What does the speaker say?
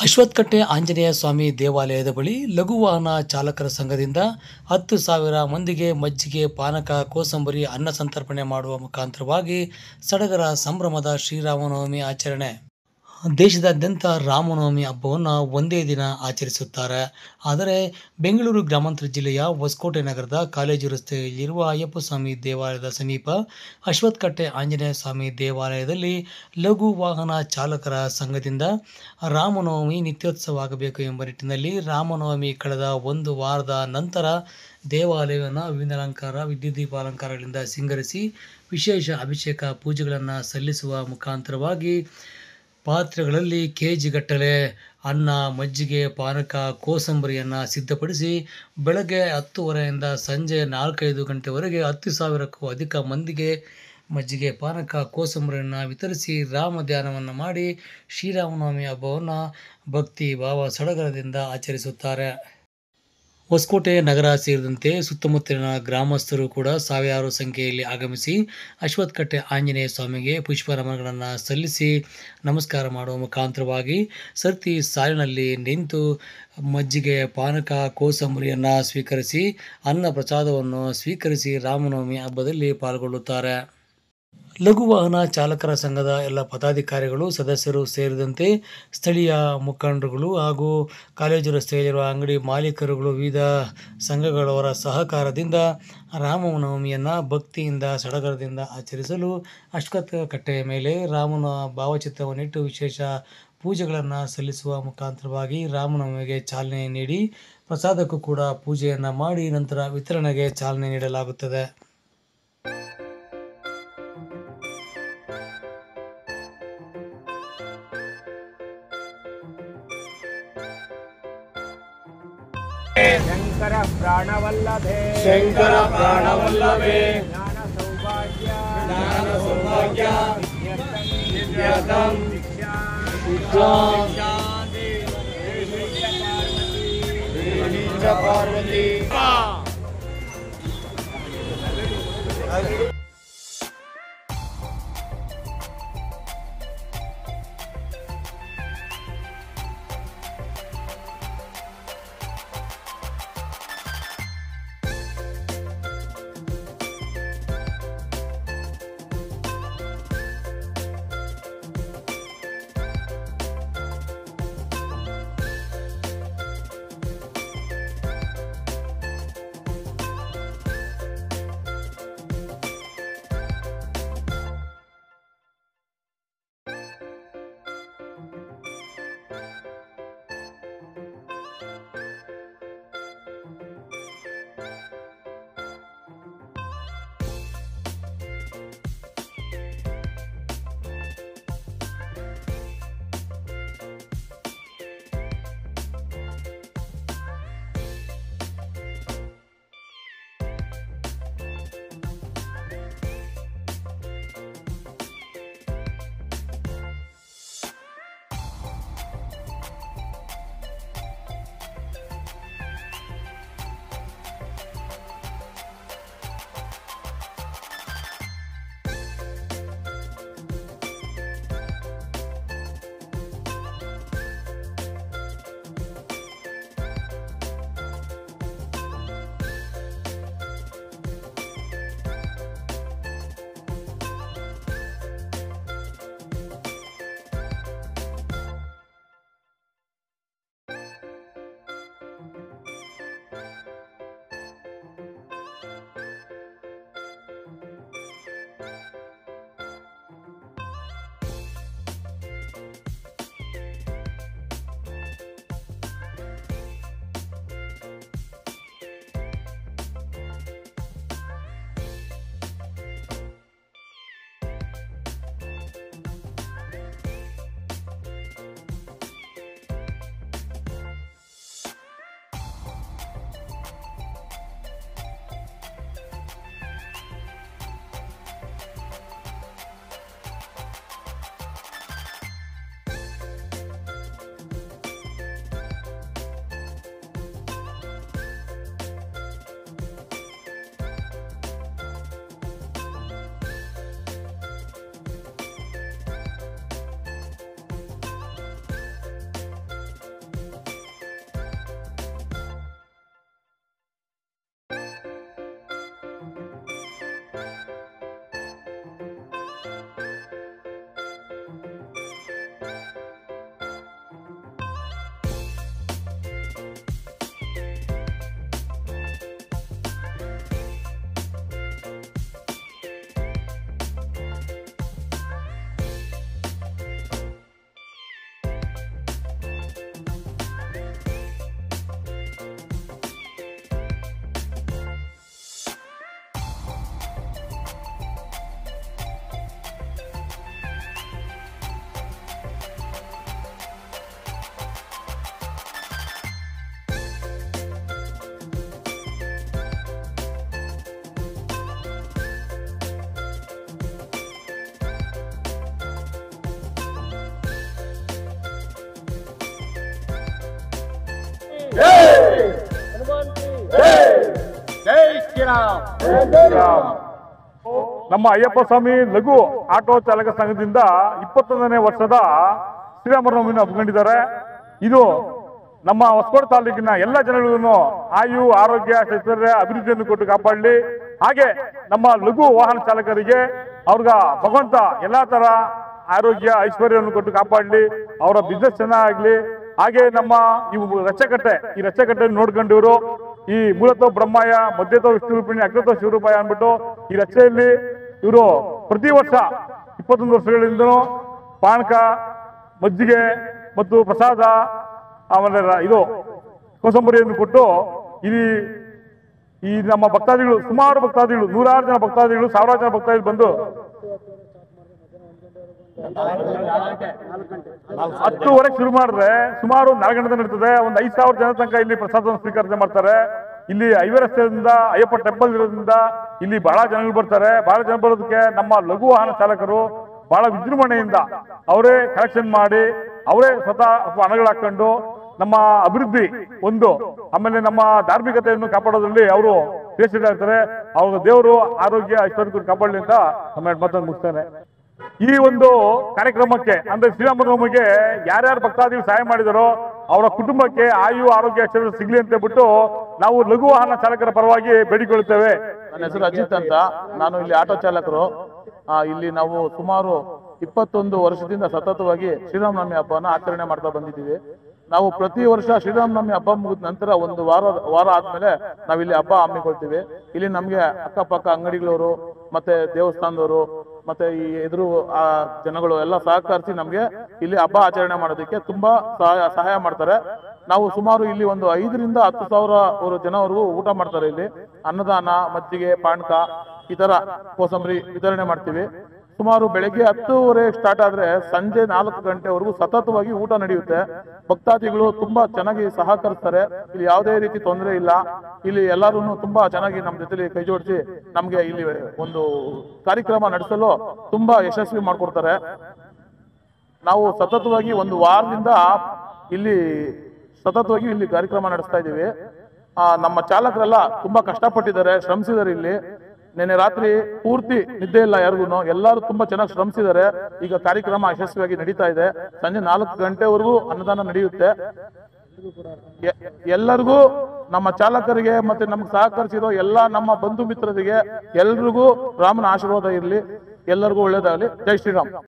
ಅಶ್ವತ್ಥಕಟ್ಟೆ ಆಂಜನೇಯ ಸ್ವಾಮಿ ದೇವಾಲಯದ ಬಳಿ ಲಘು ವಾಹನ ಚಾಲಕರ ಸಂಘದಿಂದ 10,000 ಮಂದಿಗೆ ಮಜ್ಜಿಗೆ, ಪಾನಕ, ಕೋಸಂಬರಿ, ಅನ್ನ ಸಂತರ್ಪಣೆ ಮಾಡುವ ಮುಖಾಂತರವಾಗಿ ಸಡಗರ ಸಂಭ್ರಮದ ಶ್ರೀರಾಮನವಮಿ ಆಚರಣೆ. ದೇಶದಾದ್ಯಂತ ರಾಮನವಮಿ ಹಬ್ಬವನ್ನು ಒಂದೇ ದಿನ ಆಚರಿಸುತ್ತಾರೆ. ಆದರೆ ಬೆಂಗಳೂರು ಗ್ರಾಮಾಂತರ ಜಿಲ್ಲೆಯ ಹೊಸಕೋಟೆ ನಗರದ ಕಾಲೇಜು ರಸ್ತೆಯಲ್ಲಿರುವ ಅಯ್ಯಪ್ಪಸ್ವಾಮಿ ದೇವಾಲಯದ ಸಮೀಪ ಅಶ್ವತ್ಥಕಟ್ಟೆ ಆಂಜನೇಯ ಸ್ವಾಮಿ ದೇವಾಲಯದಲ್ಲಿ ಲಘು ವಾಹನ ಚಾಲಕರ ಸಂಘದಿಂದ ರಾಮನವಮಿ ನಿತ್ಯೋತ್ಸವವಾಗಬೇಕು ಎಂಬ ನಿಟ್ಟಿನಲ್ಲಿ ರಾಮನವಮಿ ಕಳೆದ ಒಂದು ವಾರದ ನಂತರ ದೇವಾಲಯವನ್ನು ವಿವಿಧ ಅಲಂಕಾರ, ವಿದ್ಯುತ್ ದೀಪಾಲಂಕಾರಗಳಿಂದ ಸಿಂಗರಿಸಿ ವಿಶೇಷ ಅಭಿಷೇಕ ಪೂಜೆಗಳನ್ನು ಸಲ್ಲಿಸುವ ಮುಖಾಂತರವಾಗಿ ಪಾತ್ರೆಗಳಲ್ಲಿ ಕೆಜಿಗಟ್ಟಲೆ ಅನ್ನ, ಮಜ್ಜಿಗೆ, ಪಾನಕ, ಕೋಸಂಬರಿಯನ್ನು ಸಿದ್ಧಪಡಿಸಿ ಬೆಳಗ್ಗೆ 10:30ರಿಂದ ಸಂಜೆ 4-5 ಗಂಟೆವರೆಗೆ 10,000ಕ್ಕೂ ಅಧಿಕ ಮಂದಿಗೆ ಮಜ್ಜಿಗೆ, ಪಾನಕ, ಕೋಸಂಬರಿಯನ್ನು ವಿತರಿಸಿ ರಾಮ ಧ್ಯಾನವನ್ನು ಮಾಡಿ ಶ್ರೀರಾಮನವಮಿ ಹಬ್ಬವನ್ನು ಭಕ್ತಿ ಭಾವ ಸಡಗರದಿಂದ ಆಚರಿಸುತ್ತಾರೆ. ಹೊಸಕೋಟೆ ನಗರ ಸೇರಿದಂತೆ ಸುತ್ತಮುತ್ತಲಿನ ಗ್ರಾಮಸ್ಥರು ಕೂಡ ಸಾವಿರಾರು ಸಂಖ್ಯೆಯಲ್ಲಿ ಆಗಮಿಸಿ ಅಶ್ವತ್ಥಕಟ್ಟೆ ಆಂಜನೇಯ ಸ್ವಾಮಿಗೆ ಪುಷ್ಪ ನಮನಗಳನ್ನು ಸಲ್ಲಿಸಿ ನಮಸ್ಕಾರ ಮಾಡುವ ಮುಖಾಂತರವಾಗಿ ಸರತಿ ಸಾಲಿನಲ್ಲಿ ನಿಂತು ಮಜ್ಜಿಗೆ, ಪಾನಕ, ಕೋಸಂಬರಿಯನ್ನು ಸ್ವೀಕರಿಸಿ ಅನ್ನ ಪ್ರಸಾದವನ್ನು ಸ್ವೀಕರಿಸಿ ರಾಮನವಮಿ ಹಬ್ಬದಲ್ಲಿ ಪಾಲ್ಗೊಳ್ಳುತ್ತಾರೆ. ಲಘು ವಾಹನ ಚಾಲಕರ ಸಂಘದ ಎಲ್ಲ ಪದಾಧಿಕಾರಿಗಳು, ಸದಸ್ಯರು ಸೇರಿದಂತೆ ಸ್ಥಳೀಯ ಮುಖಂಡರುಗಳು ಹಾಗೂ ಕಾಲೇಜು ರಸ್ತೆಯಲ್ಲಿರುವ ಅಂಗಡಿ ಮಾಲೀಕರುಗಳು, ವಿವಿಧ ಸಂಘಗಳವರ ಸಹಕಾರದಿಂದ ರಾಮನವಮಿಯನ್ನು ಭಕ್ತಿಯಿಂದ ಸಡಗರದಿಂದ ಆಚರಿಸಲು ಅಶ್ವತ್ಥಕಟ್ಟೆಯ ಮೇಲೆ ರಾಮನ ಭಾವಚಿತ್ರವನ್ನಿಟ್ಟು ವಿಶೇಷ ಪೂಜೆಗಳನ್ನು ಸಲ್ಲಿಸುವ ಮುಖಾಂತರವಾಗಿ ರಾಮನವಮಿಗೆ ಚಾಲನೆ ನೀಡಿ ಪ್ರಸಾದಕ್ಕೂ ಕೂಡ ಪೂಜೆಯನ್ನು ಮಾಡಿ ನಂತರ ವಿತರಣೆಗೆ ಚಾಲನೆ ನೀಡಲಾಗುತ್ತದೆ. ಶಂಕರ ಪ್ರಾಣವಲ್ಲಭೆ ಜ್ಞಾನ ಸೌಭಾಗ್ಯ ನಿತ್ಯರ್ಥಂ ಪಾರ್ವತಿ. ಜೈ ಶ್ರೀರಾಮ್. ನಮ್ಮ ಅಯ್ಯಪ್ಪ ಸ್ವಾಮಿ ಲಘು ಆಟೋ ಚಾಲಕ ಸಂಘದಿಂದ 21ನೇ ವರ್ಷದ ಶ್ರೀರಾಮನವಮಿಯನ್ನು ಹಮ್ಮಿಕೊಂಡಿದ್ದಾರೆ. ಇದು ನಮ್ಮ ಹೊಸಕೋಟೆ ತಾಲೂಕಿನ ಎಲ್ಲ ಜನಗಳಿಗೂ ಆಯು ಆರೋಗ್ಯ ಐಶ್ವರ್ಯ ಅಭಿವೃದ್ಧಿಯನ್ನು ಕೊಟ್ಟು ಕಾಪಾಡಲಿ. ಹಾಗೆ ನಮ್ಮ ಲಘು ವಾಹನ ಚಾಲಕರಿಗೆ ಅವ್ರಿಗ ಭಗವಂತ ಎಲ್ಲಾ ತರ ಆರೋಗ್ಯ ಐಶ್ವರ್ಯವನ್ನು ಕೊಟ್ಟು ಕಾಪಾಡಲಿ, ಅವರ ಬಿಸ್ನೆಸ್ ಚೆನ್ನಾಗಲಿ. ಹಾಗೆ ನಮ್ಮ ಇವು ರಚ್ಚಕಟ್ಟೆ ನೋಡ್ಕೊಂಡಿವರು ಈ ಮೂಲತಃ ಬ್ರಹ್ಮಯ್ಯ, ಮಧ್ಯತೋ ವಿಷ್ಣು ರೂಪಿಣಿ, ಅಗ್ರತೋ ಶಿವರೂಪಾಯ ಅಂದ್ಬಿಟ್ಟು ಈ ರಚೆಯಲ್ಲಿ ಇವರು ಪ್ರತಿ ವರ್ಷ 21 ವರ್ಷಗಳಿಂದನೂ ಪಾನಕ, ಮಜ್ಜಿಗೆ ಮತ್ತು ಪ್ರಸಾದ ಆಮೇಲೆ ಇದು ಕೋಸಂಬರಿಯನ್ನು ಕೊಟ್ಟು ಈ ನಮ್ಮ ಭಕ್ತಾದಿಗಳು, ಸುಮಾರು ಭಕ್ತಾದಿಗಳು, 100 ಜನ ಭಕ್ತಾದಿಗಳು, 1000 ಜನ ಭಕ್ತಾದಿಗಳು ಬಂದು 10:00 ಶುರು ಮಾಡಿದ್ರೆ ಸುಮಾರು 4 ಗಂಟೆ ನಡೀತದೆ. ಒಂದು 5,000 ಜನ ತನಕ ಇಲ್ಲಿ ಪ್ರಸಾದವನ್ನು ಸ್ವೀಕರಣೆ ಮಾಡ್ತಾರೆ. ಇಲ್ಲಿ ಹೈವೇ ರಸ್ತೆಯಿಂದ ಅಯ್ಯಪ್ಪ ಟೆಂಪಲ್ ಇರೋದ್ರಿಂದ ಇಲ್ಲಿ ಬಹಳ ಜನಗಳು ಬರ್ತಾರೆ. ಬಹಳ ಜನ ಬರೋದಕ್ಕೆ ನಮ್ಮ ಲಘು ವಾಹನ ಚಾಲಕರು ಬಹಳ ವಿಜೃಂಭಣೆಯಿಂದ ಅವರೇ ಕಲೆಕ್ಷನ್ ಮಾಡಿ, ಅವರೇ ಸ್ವತಃ ಹಣಗಳು ಹಾಕೊಂಡು ನಮ್ಮ ಅಭಿವೃದ್ಧಿ ಆಮೇಲೆ ನಮ್ಮ ಧಾರ್ಮಿಕತೆಯನ್ನು ಕಾಪಾಡೋದ್ರಲ್ಲಿ ಅವರು ಶ್ರೇಷ್ಠರಾಗ್ತಾರೆ. ಅವ್ರ ದೇವರು ಆರೋಗ್ಯ ಐಶ್ವರ್ಯ ಕಾಪಾಡಲಿ ಅಂತ ನಮ್ಮ ಮಾತನ್ನು ಮುಗಿಸ್ತೇನೆ. ಈ ಒಂದು ಕಾರ್ಯಕ್ರಮಕ್ಕೆ ಅಂದ್ರೆ ಶ್ರೀರಾಮನವಮಿಗೆ ಯಾರ್ಯಾರು ಭಕ್ತಾದಿಗಳು ಸಹಾಯ ಮಾಡಿದಾರೋ ಅವರ ಕುಟುಂಬಕ್ಕೆ ಆಯು ಆರೋಗ್ಯ ಐಶ್ವರ್ಯ ಸಿಗ್ಲಿ ಅಂತ ಬಿಟ್ಟು ನಾವು ಲಘು ವಾಹನ ಚಾಲಕರ ಪರವಾಗಿ ಬೇಡಿಕೊಳ್ಳುತ್ತೇವೆ. ನನ್ನ ಹೆಸರು ಅಜಿತ್ ಅಂತ, ನಾನು ಇಲ್ಲಿ ಆಟೋ ಚಾಲಕರು. ಇಲ್ಲಿ ನಾವು ಸುಮಾರು 21 ವರ್ಷದಿಂದ ಸತತವಾಗಿ ಶ್ರೀರಾಮನವಮಿ ಹಬ್ಬನ ಆಚರಣೆ ಮಾಡ್ತಾ ಬಂದಿದ್ದೀವಿ. ನಾವು ಪ್ರತಿ ವರ್ಷ ಶ್ರೀರಾಮನವಮಿ ಹಬ್ಬ ಮುಗಿದ ನಂತರ ಒಂದು ವಾರ ಆದ್ಮೇಲೆ ನಾವಿಲ್ಲಿ ಹಬ್ಬ ಹಮ್ಮಿಕೊಳ್ತೀವಿ. ಇಲ್ಲಿ ನಮ್ಗೆ ಅಕ್ಕಪಕ್ಕ ಅಂಗಡಿಗಳವರು ಮತ್ತೆ ದೇವಸ್ಥಾನದವರು ಮತ್ತೆ ಈ ಎದುರು ಜನಗಳು ಎಲ್ಲ ಸಹಕರಿಸಿ ನಮ್ಗೆ ಇಲ್ಲಿ ಹಬ್ಬ ಆಚರಣೆ ಮಾಡೋದಕ್ಕೆ ತುಂಬಾ ಸಹಾಯ ಮಾಡ್ತಾರೆ. ನಾವು ಸುಮಾರು ಇಲ್ಲಿ ಒಂದು 5,000 ರಿಂದ 10,000 ಜನವರೆಗೂ ಊಟ ಮಾಡ್ತಾರೆ. ಇಲ್ಲಿ ಅನ್ನದಾನ, ಮಜ್ಜಿಗೆ, ಪಾನಕ ಈ ತರ ಕೋಸಂಬರಿ ವಿತರಣೆ ಮಾಡ್ತೀವಿ. ಸುಮಾರು ಬೆಳಗ್ಗೆ 10:30 ಸ್ಟಾರ್ಟ್ ಆದ್ರೆ ಸಂಜೆ 4 ಗಂಟೆವರೆಗೂ ಸತತವಾಗಿ ಊಟ ನಡೆಯುತ್ತೆ. ಭಕ್ತಾದಿಗಳು ತುಂಬಾ ಚೆನ್ನಾಗಿ ಸಹಕರಿಸ್ತಾರೆ. ಇಲ್ಲಿ ಯಾವುದೇ ರೀತಿ ತೊಂದರೆ ಇಲ್ಲ. ಇಲ್ಲಿ ಎಲ್ಲರೂ ತುಂಬಾ ಚೆನ್ನಾಗಿ ನಮ್ಮ ಜೊತೆಲಿ ಕೈ ಜೋಡಿಸಿ ನಮ್ಗೆ ಇಲ್ಲಿ ಒಂದು ಕಾರ್ಯಕ್ರಮ ನಡೆಸಲು ತುಂಬಾ ಯಶಸ್ವಿ ಮಾಡ್ಕೊಡ್ತಾರೆ. ನಾವು ಸತತವಾಗಿ ಒಂದು ವಾರದಿಂದ ಇಲ್ಲಿ ಕಾರ್ಯಕ್ರಮ ನಡೆಸ್ತಾ ಇದ್ದೀವಿ. ನಮ್ಮ ಚಾಲಕರೆಲ್ಲ ತುಂಬಾ ಕಷ್ಟಪಟ್ಟಿದ್ದಾರೆ, ಶ್ರಮಿಸಿದ್ದಾರೆ. ಇಲ್ಲಿ ನಿನ್ನೆ ರಾತ್ರಿ ಪೂರ್ತಿ ನಿದ್ದೆ ಇಲ್ಲ ಯಾರಿಗೂ, ಎಲ್ಲರೂ ತುಂಬಾ ಚೆನ್ನಾಗಿ ಶ್ರಮಿಸಿದ್ದಾರೆ. ಈಗ ಕಾರ್ಯಕ್ರಮ ಯಶಸ್ವಿಯಾಗಿ ನಡೀತಾ ಇದೆ. ಸಂಜೆ 4 ಗಂಟೆವರೆಗೂ ಅನ್ನದಾನ ನಡೆಯುತ್ತೆ. ಎಲ್ಲರಿಗೂ, ನಮ್ಮ ಚಾಲಕರಿಗೆ ಮತ್ತೆ ನಮ್ಗೆ ಸಹಕರಿಸಿರೋ ಎಲ್ಲ ನಮ್ಮ ಬಂಧು ಮಿತ್ರರಿಗೆ ಎಲ್ರಿಗೂ ರಾಮನ ಆಶೀರ್ವಾದ ಇರಲಿ. ಎಲ್ಲರಿಗೂ ಒಳ್ಳೇದಾಗಲಿ. ಜೈ ಶ್ರೀರಾಮ್.